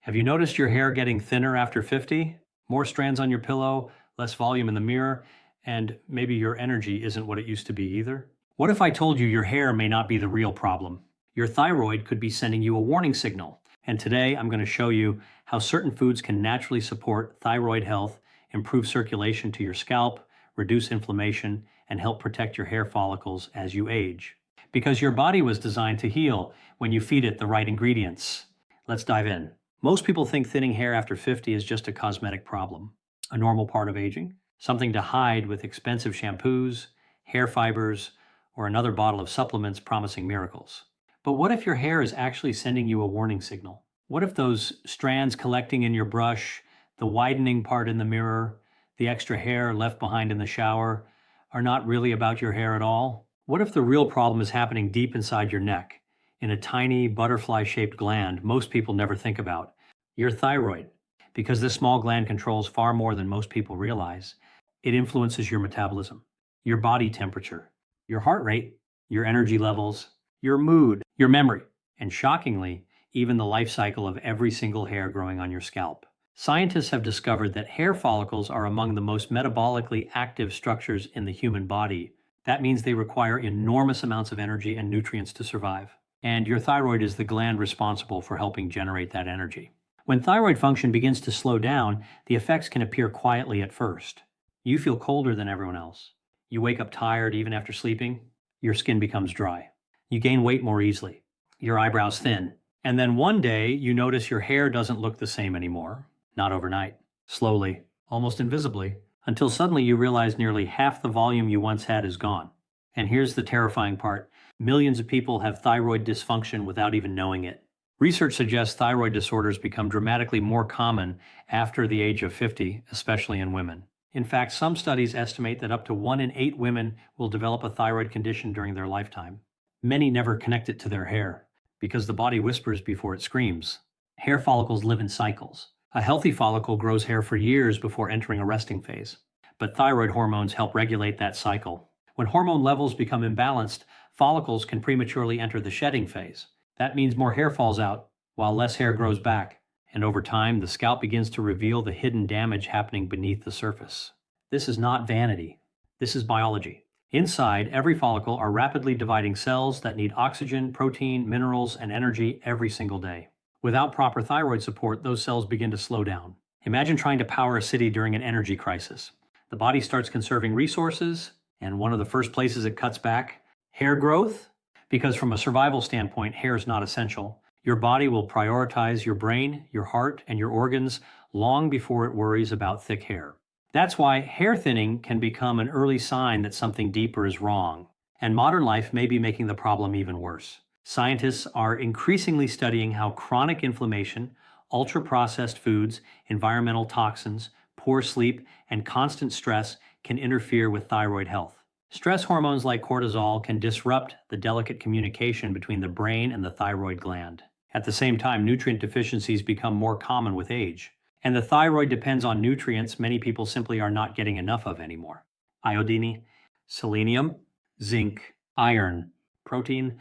Have you noticed your hair getting thinner after 50? More strands on your pillow, less volume in the mirror, and maybe your energy isn't what it used to be either? What if I told you your hair may not be the real problem? Your thyroid could be sending you a warning signal. And today I'm going to show you how certain foods can naturally support thyroid health, improve circulation to your scalp, reduce inflammation, and help protect your hair follicles as you age. Because your body was designed to heal when you feed it the right ingredients. Let's dive in. Most people think thinning hair after 50 is just a cosmetic problem, a normal part of aging, something to hide with expensive shampoos, hair fibers, or another bottle of supplements promising miracles. But what if your hair is actually sending you a warning signal? What if those strands collecting in your brush, the widening part in the mirror, the extra hair left behind in the shower are not really about your hair at all? What if the real problem is happening deep inside your neck, in a tiny butterfly-shaped gland most people never think about? Your thyroid. Because this small gland controls far more than most people realize. It influences your metabolism, your body temperature, your heart rate, your energy levels, your mood, your memory, and shockingly, even the life cycle of every single hair growing on your scalp. Scientists have discovered that hair follicles are among the most metabolically active structures in the human body. That means they require enormous amounts of energy and nutrients to survive. And your thyroid is the gland responsible for helping generate that energy. When thyroid function begins to slow down, the effects can appear quietly at first. You feel colder than everyone else. You wake up tired even after sleeping. Your skin becomes dry. You gain weight more easily. Your eyebrows thin. And then one day, you notice your hair doesn't look the same anymore. Not overnight. Slowly, almost invisibly, until suddenly you realize nearly half the volume you once had is gone. And here's the terrifying part. Millions of people have thyroid dysfunction without even knowing it. Research suggests thyroid disorders become dramatically more common after the age of 50, especially in women. In fact, some studies estimate that up to 1 in 8 women will develop a thyroid condition during their lifetime. Many never connect it to their hair, because the body whispers before it screams. Hair follicles live in cycles. A healthy follicle grows hair for years before entering a resting phase. But thyroid hormones help regulate that cycle. When hormone levels become imbalanced, follicles can prematurely enter the shedding phase. That means more hair falls out, while less hair grows back. And over time, the scalp begins to reveal the hidden damage happening beneath the surface. This is not vanity. This is biology. Inside every follicle are rapidly dividing cells that need oxygen, protein, minerals, and energy every single day. Without proper thyroid support, those cells begin to slow down. Imagine trying to power a city during an energy crisis. The body starts conserving resources, and one of the first places it cuts back, hair growth. Because from a survival standpoint, hair is not essential. Your body will prioritize your brain, your heart, and your organs long before it worries about thick hair. That's why hair thinning can become an early sign that something deeper is wrong. And modern life may be making the problem even worse. Scientists are increasingly studying how chronic inflammation, ultra-processed foods, environmental toxins, poor sleep, and constant stress can interfere with thyroid health. Stress hormones like cortisol can disrupt the delicate communication between the brain and the thyroid gland. At the same time, nutrient deficiencies become more common with age. And the thyroid depends on nutrients many people simply are not getting enough of anymore. Iodine, selenium, zinc, iron, protein,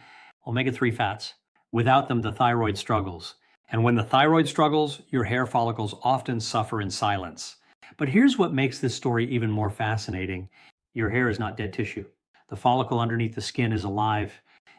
omega-3 fats. Without them, the thyroid struggles. And when the thyroid struggles, your hair follicles often suffer in silence. But here's what makes this story even more fascinating. Your hair is not dead tissue. The follicle underneath the skin is alive.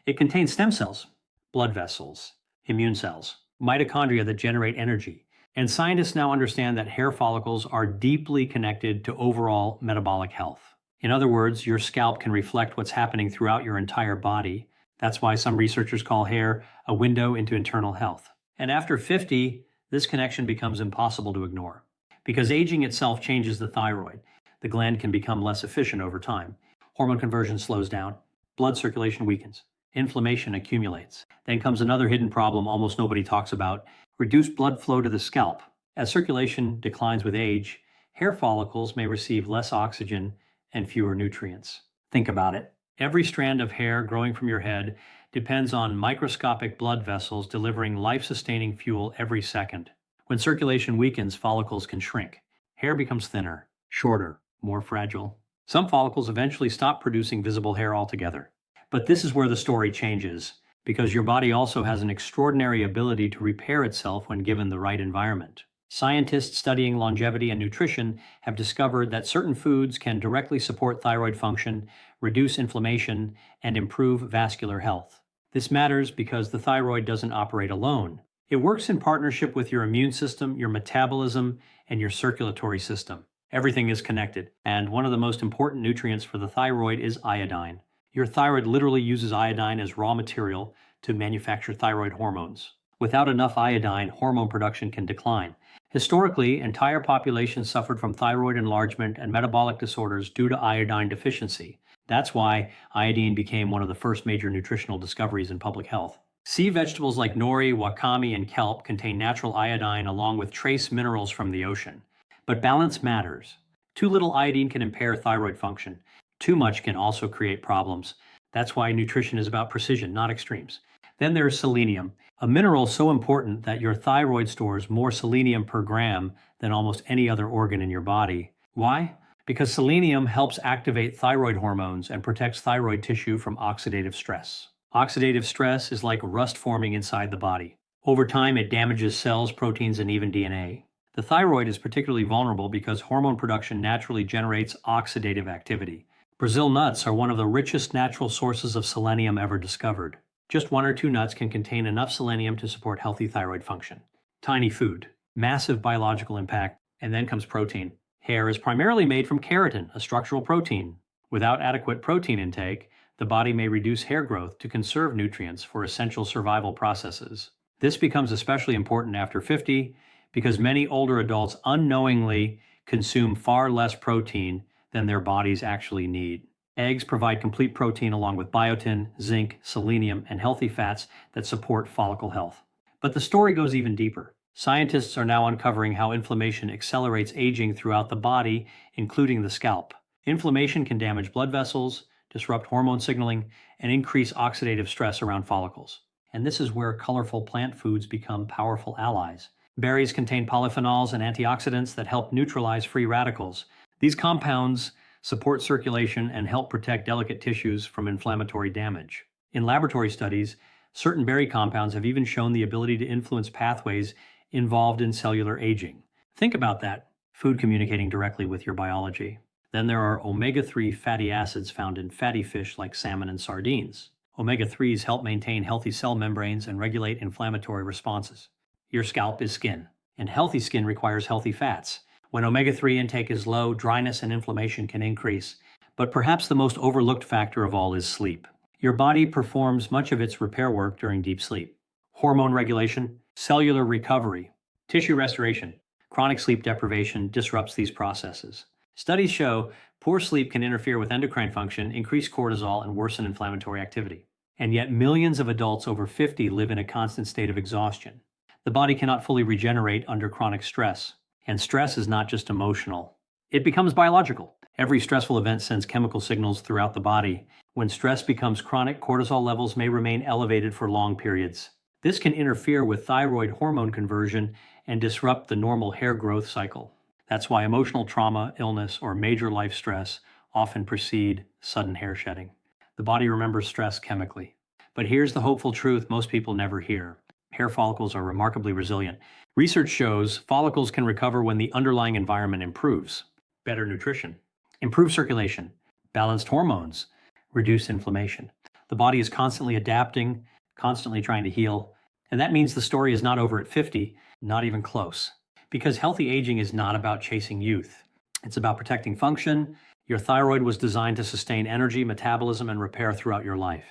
It contains stem cells, blood vessels, immune cells, mitochondria that generate energy. And scientists now understand that hair follicles are deeply connected to overall metabolic health. In other words, your scalp can reflect what's happening throughout your entire body. That's why some researchers call hair a window into internal health. And after 50, this connection becomes impossible to ignore. Because aging itself changes the thyroid. The gland can become less efficient over time. Hormone conversion slows down. Blood circulation weakens. Inflammation accumulates. Then comes another hidden problem almost nobody talks about: reduced blood flow to the scalp. As circulation declines with age, hair follicles may receive less oxygen and fewer nutrients. Think about it. Every strand of hair growing from your head depends on microscopic blood vessels delivering life-sustaining fuel every second. When circulation weakens, follicles can shrink. Hair becomes thinner, shorter, more fragile. Some follicles eventually stop producing visible hair altogether. But this is where the story changes. because your body also has an extraordinary ability to repair itself when given the right environment. Scientists studying longevity and nutrition have discovered that certain foods can directly support thyroid function, reduce inflammation, and improve vascular health. This matters because the thyroid doesn't operate alone. It works in partnership with your immune system, your metabolism, and your circulatory system. Everything is connected, and one of the most important nutrients for the thyroid is iodine. Your thyroid literally uses iodine as raw material to manufacture thyroid hormones. Without enough iodine, hormone production can decline. Historically, entire populations suffered from thyroid enlargement and metabolic disorders due to iodine deficiency. That's why iodine became one of the first major nutritional discoveries in public health. Sea vegetables like nori, wakame, and kelp contain natural iodine along with trace minerals from the ocean. But balance matters. Too little iodine can impair thyroid function. Too much can also create problems. That's why nutrition is about precision, not extremes. Then there's selenium, a mineral so important that your thyroid stores more selenium per gram than almost any other organ in your body. Why? Because selenium helps activate thyroid hormones and protects thyroid tissue from oxidative stress. Oxidative stress is like rust forming inside the body. Over time, it damages cells, proteins, and even DNA. The thyroid is particularly vulnerable because hormone production naturally generates oxidative activity. Brazil nuts are one of the richest natural sources of selenium ever discovered. Just 1 or 2 nuts can contain enough selenium to support healthy thyroid function. Tiny food, massive biological impact, and then comes protein. Hair is primarily made from keratin, a structural protein. Without adequate protein intake, the body may reduce hair growth to conserve nutrients for essential survival processes. This becomes especially important after 50 because many older adults unknowingly consume far less protein than their bodies actually need. Eggs provide complete protein along with biotin, zinc, selenium, and healthy fats that support follicle health. But the story goes even deeper. Scientists are now uncovering how inflammation accelerates aging throughout the body, including the scalp. Inflammation can damage blood vessels, disrupt hormone signaling, and increase oxidative stress around follicles. And this is where colorful plant foods become powerful allies. Berries contain polyphenols and antioxidants that help neutralize free radicals. These compounds support circulation and help protect delicate tissues from inflammatory damage. In laboratory studies, certain berry compounds have even shown the ability to influence pathways involved in cellular aging. Think about that, food communicating directly with your biology. Then there are omega-3 fatty acids found in fatty fish like salmon and sardines. Omega-3s help maintain healthy cell membranes and regulate inflammatory responses. Your scalp is skin, and healthy skin requires healthy fats. When omega-3 intake is low, dryness and inflammation can increase. But perhaps the most overlooked factor of all is sleep. Your body performs much of its repair work during deep sleep. Hormone regulation, cellular recovery, tissue restoration. Chronic sleep deprivation disrupts these processes. Studies show poor sleep can interfere with endocrine function, increase cortisol, and worsen inflammatory activity. And yet millions of adults over 50 live in a constant state of exhaustion. The body cannot fully regenerate under chronic stress. And stress is not just emotional. It becomes biological. Every stressful event sends chemical signals throughout the body. When stress becomes chronic, cortisol levels may remain elevated for long periods. This can interfere with thyroid hormone conversion and disrupt the normal hair growth cycle. That's why emotional trauma, illness, or major life stress often precede sudden hair shedding. The body remembers stress chemically. But here's the hopeful truth most people never hear. Hair follicles are remarkably resilient. Research shows follicles can recover when the underlying environment improves. Better nutrition, improved circulation, balanced hormones, reduce inflammation. The body is constantly adapting, constantly trying to heal. And that means the story is not over at 50, not even close. Because healthy aging is not about chasing youth. It's about protecting function. Your thyroid was designed to sustain energy, metabolism, and repair throughout your life.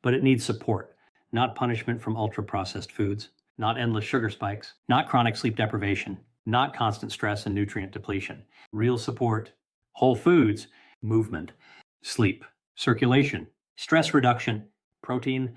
But it needs support, not punishment from ultra-processed foods, not endless sugar spikes, not chronic sleep deprivation, not constant stress and nutrient depletion. Real support, whole foods, movement, sleep, circulation, stress reduction, protein,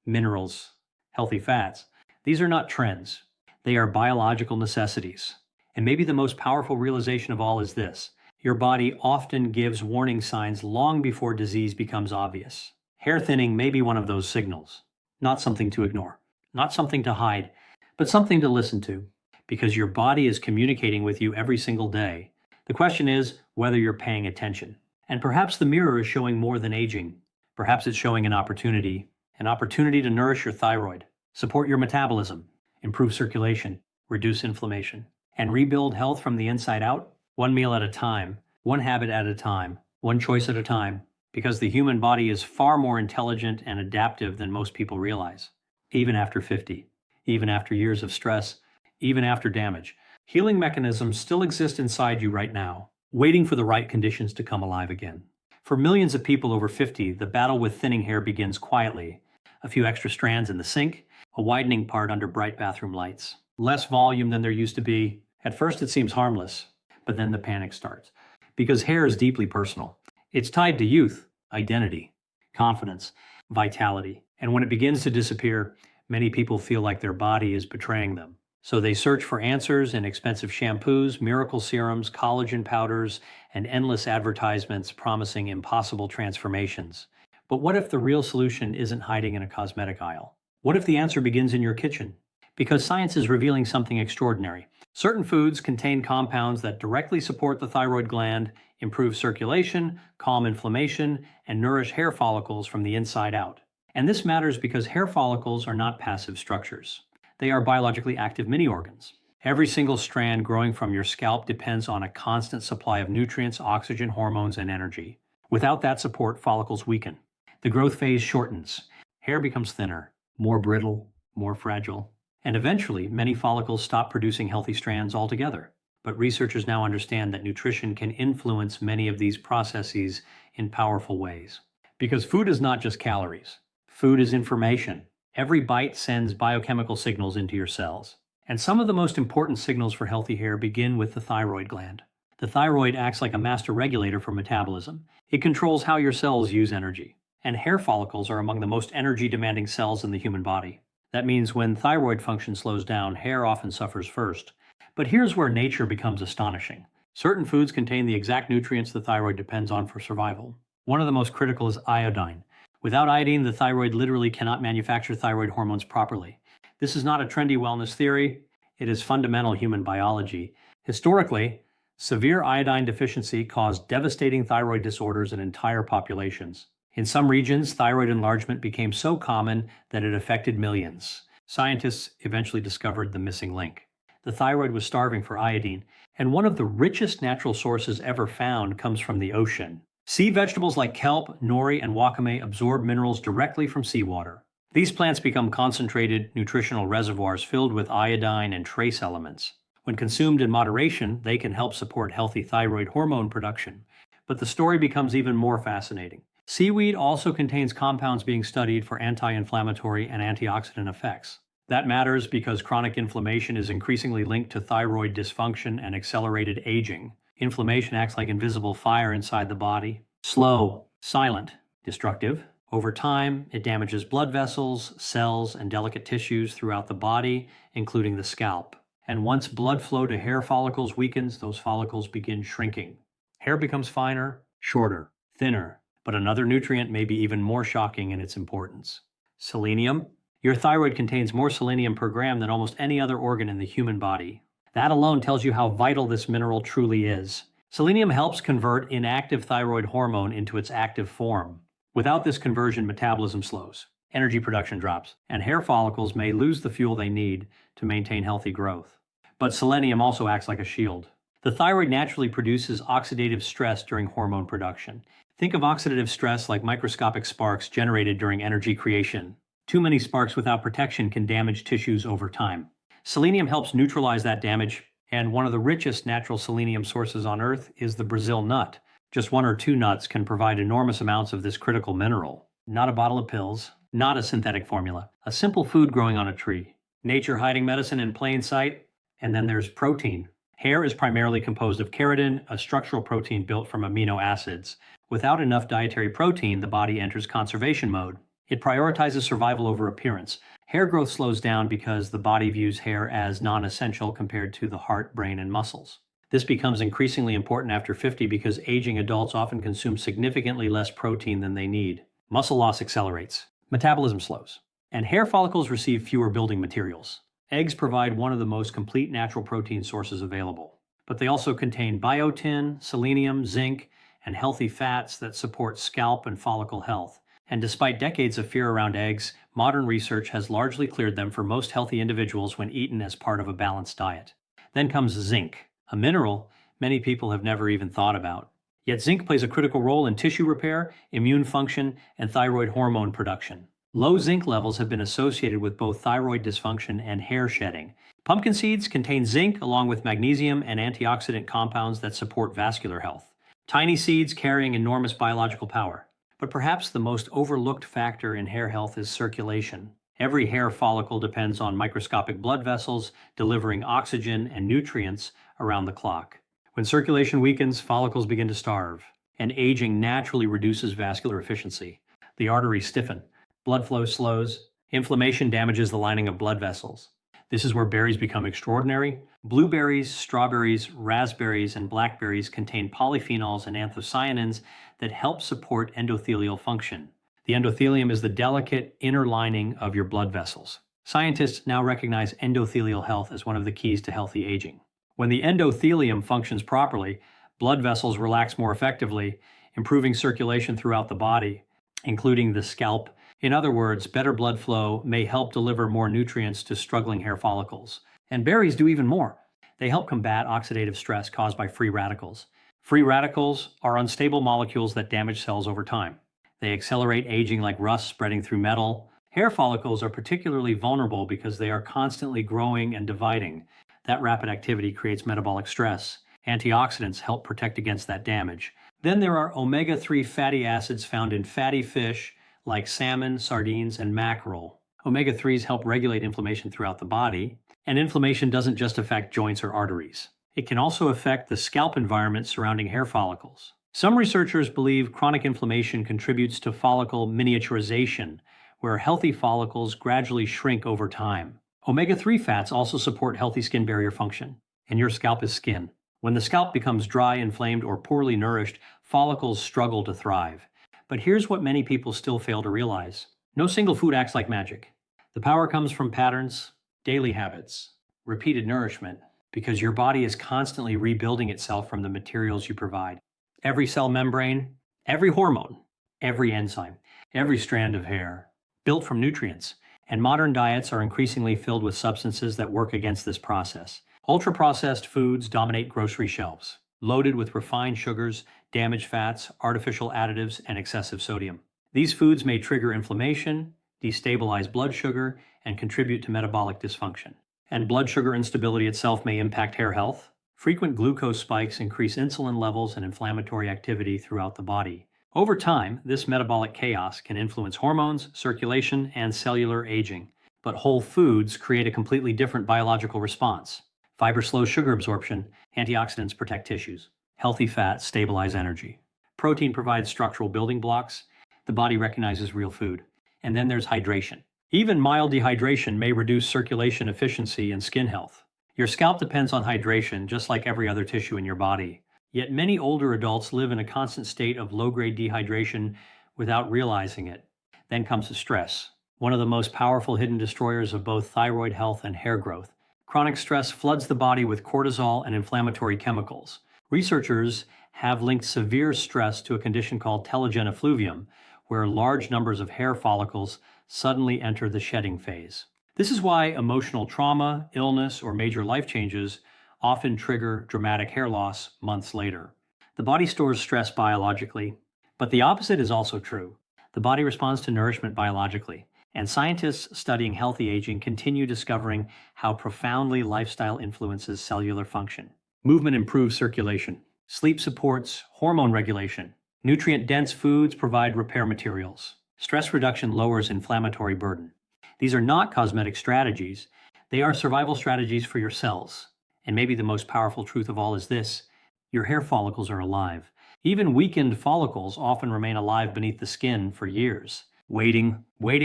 minerals, healthy fats. These are not trends. They are biological necessities. And maybe the most powerful realization of all is this. Your body often gives warning signs long before disease becomes obvious. Hair thinning may be one of those signals. Not something to ignore, not something to hide, but something to listen to, because your body is communicating with you every single day. The question is whether you're paying attention. And perhaps the mirror is showing more than aging. Perhaps it's showing an opportunity, an opportunity to nourish your thyroid, support your metabolism, improve circulation, reduce inflammation, and rebuild health from the inside out, one meal at a time, one habit at a time, one choice at a time, because the human body is far more intelligent and adaptive than most people realize. Even after 50, even after years of stress, even after damage, healing mechanisms still exist inside you right now, waiting for the right conditions to come alive again. For millions of people over 50, the battle with thinning hair begins quietly. A few extra strands in the sink, a widening part under bright bathroom lights. Less volume than there used to be. At first it seems harmless, but then the panic starts. Because hair is deeply personal. It's tied to youth, identity, confidence, vitality. And when it begins to disappear, many people feel like their body is betraying them. So they search for answers in expensive shampoos, miracle serums, collagen powders, and endless advertisements promising impossible transformations. But what if the real solution isn't hiding in a cosmetic aisle? What if the answer begins in your kitchen? Because science is revealing something extraordinary. Certain foods contain compounds that directly support the thyroid gland, improve circulation, calm inflammation, and nourish hair follicles from the inside out. And this matters because hair follicles are not passive structures. They are biologically active mini-organs. Every single strand growing from your scalp depends on a constant supply of nutrients, oxygen, hormones, and energy. Without that support, follicles weaken. The growth phase shortens. Hair becomes thinner, more brittle, more fragile. And eventually, many follicles stop producing healthy strands altogether. But researchers now understand that nutrition can influence many of these processes in powerful ways. Because food is not just calories. Food is information. Every bite sends biochemical signals into your cells. And some of the most important signals for healthy hair begin with the thyroid gland. The thyroid acts like a master regulator for metabolism. It controls how your cells use energy. And hair follicles are among the most energy-demanding cells in the human body. That means when thyroid function slows down, hair often suffers first. But here's where nature becomes astonishing. Certain foods contain the exact nutrients the thyroid depends on for survival. One of the most critical is iodine. Without iodine, the thyroid literally cannot manufacture thyroid hormones properly. This is not a trendy wellness theory. It is fundamental human biology. Historically, severe iodine deficiency caused devastating thyroid disorders in entire populations. In some regions, thyroid enlargement became so common that it affected millions. Scientists eventually discovered the missing link. The thyroid was starving for iodine, and one of the richest natural sources ever found comes from the ocean. Sea vegetables like kelp, nori, and wakame absorb minerals directly from seawater. These plants become concentrated nutritional reservoirs filled with iodine and trace elements. When consumed in moderation, they can help support healthy thyroid hormone production. But the story becomes even more fascinating. Seaweed also contains compounds being studied for anti-inflammatory and antioxidant effects. That matters because chronic inflammation is increasingly linked to thyroid dysfunction and accelerated aging. Inflammation acts like invisible fire inside the body. Slow, silent, destructive. Over time, it damages blood vessels, cells, and delicate tissues throughout the body, including the scalp. And once blood flow to hair follicles weakens, those follicles begin shrinking. Hair becomes finer, shorter, thinner. But another nutrient may be even more shocking in its importance. Selenium. Your thyroid contains more selenium per gram than almost any other organ in the human body. That alone tells you how vital this mineral truly is. Selenium helps convert inactive thyroid hormone into its active form. Without this conversion, metabolism slows, energy production drops, and hair follicles may lose the fuel they need to maintain healthy growth. But selenium also acts like a shield. The thyroid naturally produces oxidative stress during hormone production. Think of oxidative stress like microscopic sparks generated during energy creation. Too many sparks without protection can damage tissues over time. Selenium helps neutralize that damage, and one of the richest natural selenium sources on Earth is the Brazil nut. Just 1 or 2 nuts can provide enormous amounts of this critical mineral. Not a bottle of pills, not a synthetic formula, a simple food growing on a tree. Nature hiding medicine in plain sight. And then there's protein. Hair is primarily composed of keratin, a structural protein built from amino acids. Without enough dietary protein, the body enters conservation mode. It prioritizes survival over appearance. Hair growth slows down because the body views hair as non-essential compared to the heart, brain, and muscles. This becomes increasingly important after 50 because aging adults often consume significantly less protein than they need. Muscle loss accelerates, metabolism slows, and hair follicles receive fewer building materials. Eggs provide one of the most complete natural protein sources available, but they also contain biotin, selenium, zinc, and healthy fats that support scalp and follicle health. And despite decades of fear around eggs, modern research has largely cleared them for most healthy individuals when eaten as part of a balanced diet. Then comes zinc, a mineral many people have never even thought about. Yet zinc plays a critical role in tissue repair, immune function, and thyroid hormone production. Low zinc levels have been associated with both thyroid dysfunction and hair shedding. Pumpkin seeds contain zinc along with magnesium and antioxidant compounds that support vascular health. Tiny seeds carrying enormous biological power. But perhaps the most overlooked factor in hair health is circulation. Every hair follicle depends on microscopic blood vessels delivering oxygen and nutrients around the clock. When circulation weakens, follicles begin to starve, and aging naturally reduces vascular efficiency. The arteries stiffen, blood flow slows, inflammation damages the lining of blood vessels. This is where berries become extraordinary. Blueberries, strawberries, raspberries, and blackberries contain polyphenols and anthocyanins that help support endothelial function. The endothelium is the delicate inner lining of your blood vessels. Scientists now recognize endothelial health as one of the keys to healthy aging. When the endothelium functions properly, blood vessels relax more effectively, improving circulation throughout the body, including the scalp. In other words, better blood flow may help deliver more nutrients to struggling hair follicles. And berries do even more. They help combat oxidative stress caused by free radicals. Free radicals are unstable molecules that damage cells over time. They accelerate aging like rust spreading through metal. Hair follicles are particularly vulnerable because they are constantly growing and dividing. That rapid activity creates metabolic stress. Antioxidants help protect against that damage. Then there are omega-3 fatty acids found in fatty fish like salmon, sardines, and mackerel. Omega-3s help regulate inflammation throughout the body, and inflammation doesn't just affect joints or arteries. It can also affect the scalp environment surrounding hair follicles. Some researchers believe chronic inflammation contributes to follicle miniaturization, where healthy follicles gradually shrink over time. Omega-3 fats also support healthy skin barrier function, and your scalp is skin. When the scalp becomes dry, inflamed, or poorly nourished, follicles struggle to thrive. But here's what many people still fail to realize. No single food acts like magic. The power comes from patterns, daily habits, repeated nourishment, because your body is constantly rebuilding itself from the materials you provide. Every cell membrane, every hormone, every enzyme, every strand of hair, built from nutrients. And modern diets are increasingly filled with substances that work against this process. Ultra-processed foods dominate grocery shelves, loaded with refined sugars, damaged fats, artificial additives, and excessive sodium. These foods may trigger inflammation, destabilize blood sugar, and contribute to metabolic dysfunction. And blood sugar instability itself may impact hair health. Frequent glucose spikes increase insulin levels and inflammatory activity throughout the body. Over time, this metabolic chaos can influence hormones, circulation, and cellular aging. But whole foods create a completely different biological response. Fiber slows sugar absorption, antioxidants protect tissues. Healthy fats stabilize energy. Protein provides structural building blocks. The body recognizes real food. And then there's hydration. Even mild dehydration may reduce circulation efficiency and skin health. Your scalp depends on hydration just like every other tissue in your body. Yet many older adults live in a constant state of low-grade dehydration without realizing it. Then comes the stress, one of the most powerful hidden destroyers of both thyroid health and hair growth. Chronic stress floods the body with cortisol and inflammatory chemicals. Researchers have linked severe stress to a condition called telogen effluvium, where large numbers of hair follicles suddenly enter the shedding phase. This is why emotional trauma, illness, or major life changes often trigger dramatic hair loss months later. The body stores stress biologically, but the opposite is also true. The body responds to nourishment biologically, and scientists studying healthy aging continue discovering how profoundly lifestyle influences cellular function. Movement improves circulation. Sleep supports hormone regulation. Nutrient-dense foods provide repair materials. Stress reduction lowers inflammatory burden. These are not cosmetic strategies. They are survival strategies for your cells. And maybe the most powerful truth of all is this: your hair follicles are alive. Even weakened follicles often remain alive beneath the skin for years, waiting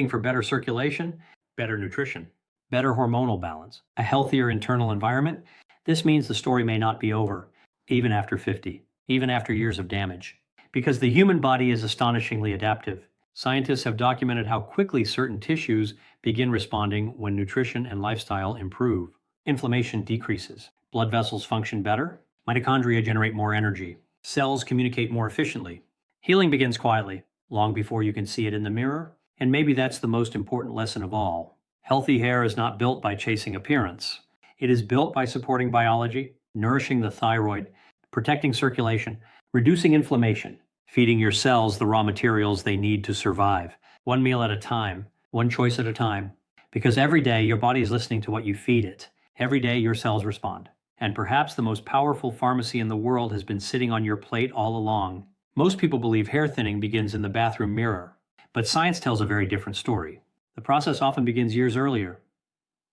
for better circulation, better nutrition, better hormonal balance, a healthier internal environment. This means the story may not be over, even after 50, even after years of damage. Because the human body is astonishingly adaptive. Scientists have documented how quickly certain tissues begin responding when nutrition and lifestyle improve. Inflammation decreases. Blood vessels function better. Mitochondria generate more energy. Cells communicate more efficiently. Healing begins quietly. long before you can see it in the mirror. And maybe that's the most important lesson of all. Healthy hair is not built by chasing appearance. It is built by supporting biology, nourishing the thyroid, protecting circulation, reducing inflammation, feeding your cells the raw materials they need to survive, one meal at a time, one choice at a time. Because every day your body is listening to what you feed it. Every day your cells respond. And perhaps the most powerful pharmacy in the world has been sitting on your plate all along. Most people believe hair thinning begins in the bathroom mirror, but science tells a very different story. The process often begins years earlier,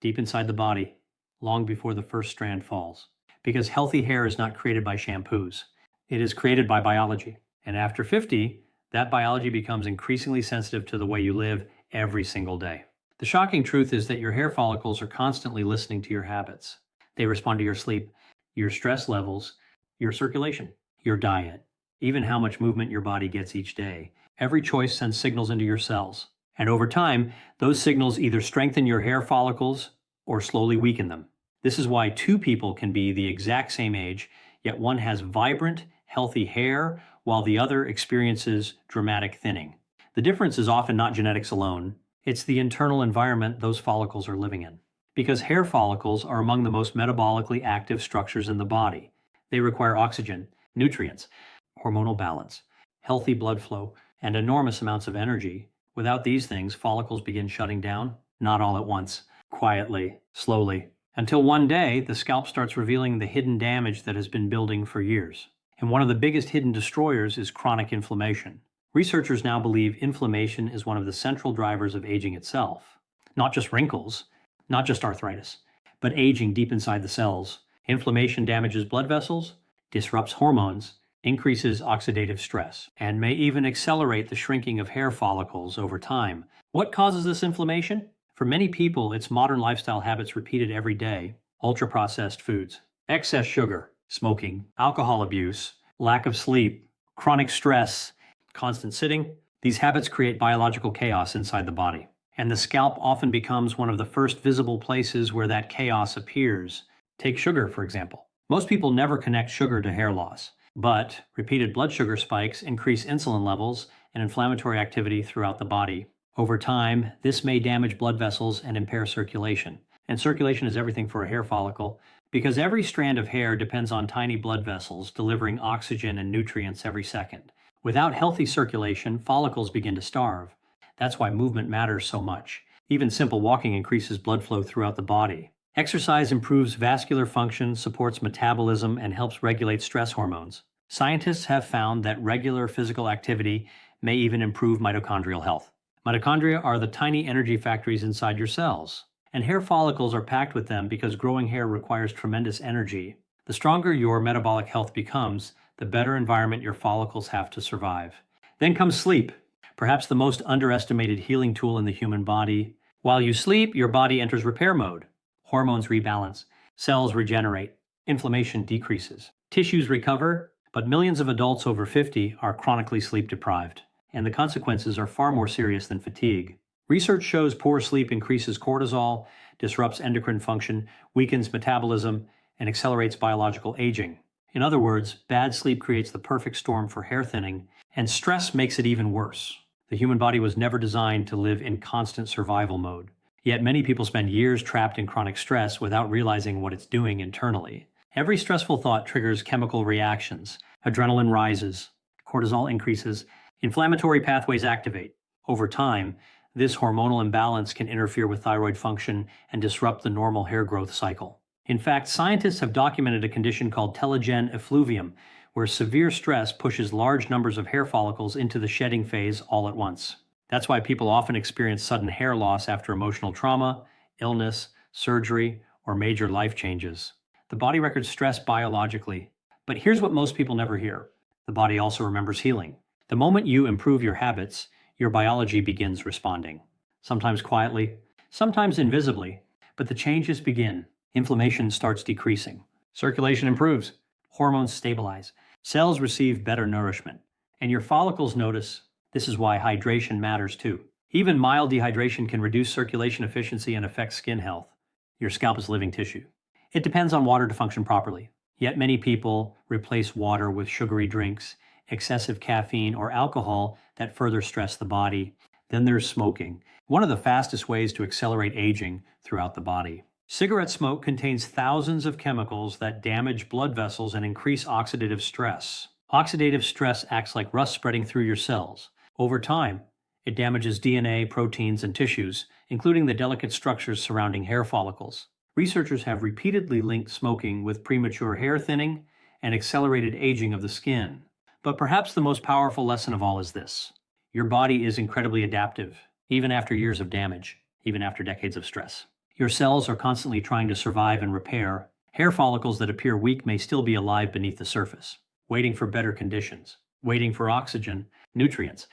deep inside the body, long before the first strand falls. Because healthy hair is not created by shampoos. It is created by biology. And after 50, that biology becomes increasingly sensitive to the way you live every single day. The shocking truth is that your hair follicles are constantly listening to your habits. They respond to your sleep, your stress levels, your circulation, your diet, even how much movement your body gets each day. Every choice sends signals into your cells. And over time, those signals either strengthen your hair follicles or slowly weaken them. This is why two people can be the exact same age, yet one has vibrant, healthy hair, while the other experiences dramatic thinning. The difference is often not genetics alone. It's the internal environment those follicles are living in. Because hair follicles are among the most metabolically active structures in the body. They require oxygen, nutrients, hormonal balance, healthy blood flow, and enormous amounts of energy. Without these things, follicles begin shutting down, not all at once, quietly, slowly, until one day the scalp starts revealing the hidden damage that has been building for years. And one of the biggest hidden destroyers is chronic inflammation. Researchers now believe inflammation is one of the central drivers of aging itself. Not just wrinkles, not just arthritis, but aging deep inside the cells. Inflammation damages blood vessels, disrupts hormones, increases oxidative stress, and may even accelerate the shrinking of hair follicles over time. What causes this inflammation? For many people, it's modern lifestyle habits repeated every day, ultra-processed foods, excess sugar, smoking, alcohol abuse, lack of sleep, chronic stress, constant sitting. These habits create biological chaos inside the body. And the scalp often becomes one of the first visible places where that chaos appears. Take sugar, for example. Most people never connect sugar to hair loss, but repeated blood sugar spikes increase insulin levels and inflammatory activity throughout the body. Over time, this may damage blood vessels and impair circulation. And circulation is everything for a hair follicle, because every strand of hair depends on tiny blood vessels delivering oxygen and nutrients every second. Without healthy circulation, follicles begin to starve. That's why movement matters so much. Even simple walking increases blood flow throughout the body. Exercise improves vascular function, supports metabolism, and helps regulate stress hormones. Scientists have found that regular physical activity may even improve mitochondrial health. Mitochondria are the tiny energy factories inside your cells, and hair follicles are packed with them because growing hair requires tremendous energy. The stronger your metabolic health becomes, the better environment your follicles have to survive. Then comes sleep, perhaps the most underestimated healing tool in the human body. While you sleep, your body enters repair mode. Hormones rebalance, cells regenerate, inflammation decreases, tissues recover, but millions of adults over 50 are chronically sleep deprived, and the consequences are far more serious than fatigue. Research shows poor sleep increases cortisol, disrupts endocrine function, weakens metabolism, and accelerates biological aging. In other words, bad sleep creates the perfect storm for hair thinning, and stress makes it even worse. The human body was never designed to live in constant survival mode. Yet many people spend years trapped in chronic stress without realizing what it's doing internally. Every stressful thought triggers chemical reactions. Adrenaline rises, cortisol increases, inflammatory pathways activate. Over time, this hormonal imbalance can interfere with thyroid function and disrupt the normal hair growth cycle. In fact, scientists have documented a condition called telogen effluvium, where severe stress pushes large numbers of hair follicles into the shedding phase all at once. That's why people often experience sudden hair loss after emotional trauma, illness, surgery, or major life changes. The body records stress biologically, but here's what most people never hear. The body also remembers healing. The moment you improve your habits, your biology begins responding. Sometimes quietly, sometimes invisibly, but the changes begin. Inflammation starts decreasing. Circulation improves. Hormones stabilize. Cells receive better nourishment. And your follicles notice. This is why hydration matters too. Even mild dehydration can reduce circulation efficiency and affect skin health. Your scalp is living tissue. It depends on water to function properly. Yet many people replace water with sugary drinks, excessive caffeine, or alcohol that further stress the body. Then there's smoking, one of the fastest ways to accelerate aging throughout the body. Cigarette smoke contains thousands of chemicals that damage blood vessels and increase oxidative stress. Oxidative stress acts like rust spreading through your cells. Over time, it damages DNA, proteins, and tissues, including the delicate structures surrounding hair follicles. Researchers have repeatedly linked smoking with premature hair thinning and accelerated aging of the skin. But perhaps the most powerful lesson of all is this: your body is incredibly adaptive, even after years of damage, even after decades of stress. Your cells are constantly trying to survive and repair. Hair follicles that appear weak may still be alive beneath the surface, waiting for better conditions, waiting for oxygen, nutrients,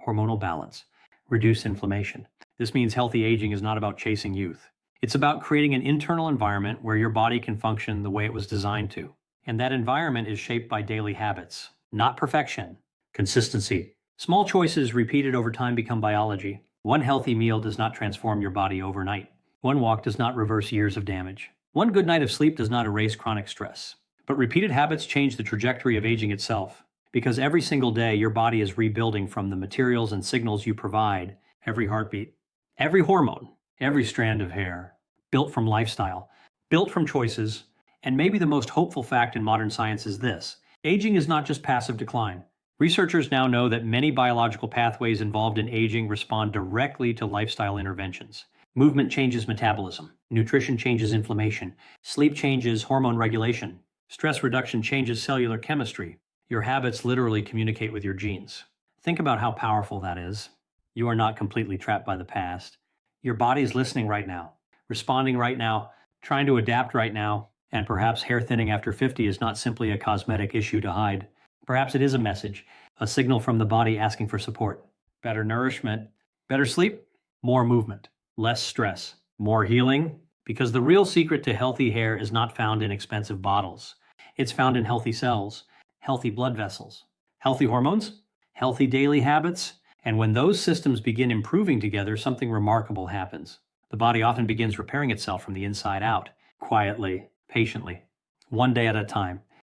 hormonal balance, reduce inflammation. This means healthy aging is not about chasing youth. It's about creating an internal environment where your body can function the way it was designed to. And that environment is shaped by daily habits, not perfection, consistency. Small choices repeated over time become biology. One healthy meal does not transform your body overnight. One walk does not reverse years of damage. One good night of sleep does not erase chronic stress. But repeated habits change the trajectory of aging itself, because every single day your body is rebuilding from the materials and signals you provide. Every heartbeat, every hormone, every strand of hair, built from lifestyle, built from choices. And maybe the most hopeful fact in modern science is this: aging is not just passive decline. Researchers now know that many biological pathways involved in aging respond directly to lifestyle interventions. Movement changes metabolism, nutrition changes inflammation, sleep changes hormone regulation, stress reduction changes cellular chemistry. Your habits literally communicate with your genes. Think about how powerful that is. You are not completely trapped by the past. Your body is listening right now, responding right now, trying to adapt right now. And perhaps hair thinning after 50 is not simply a cosmetic issue to hide. Perhaps it is a message, a signal from the body asking for support. Better nourishment, better sleep, more movement, less stress, more healing. Because the real secret to healthy hair is not found in expensive bottles. It's found in healthy cells, healthy blood vessels, healthy hormones, healthy daily habits. And when those systems begin improving together, something remarkable happens. The body often begins repairing itself from the inside out, quietly, patiently, one day at a time.